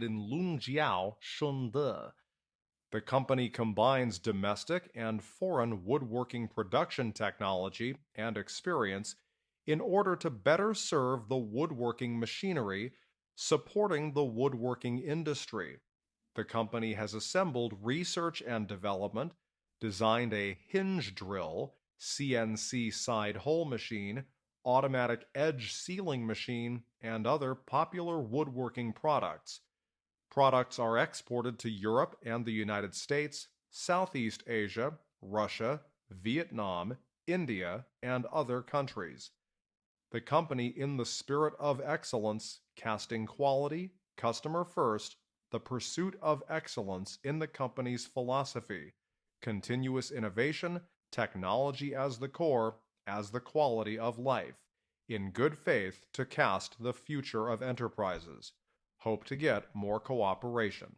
in Lungjiao, Shunde. The company combines domestic and foreign woodworking production technology and experience in order to better serve the woodworking machinery, supporting the woodworking industry. The company has assembled research and development, designed a hinge drill, CNC side hole machine, automatic edge sealing machine, and other popular woodworking products. Products are exported to Europe and the United States, Southeast Asia, Russia, Vietnam, India, and other countries. The company, in the spirit of excellence, casting quality, customer first, the pursuit of excellence in the company's philosophy, continuous innovation, technology as the core, as the quality of life, in good faith to cast the future of enterprises. Hope to get more cooperation.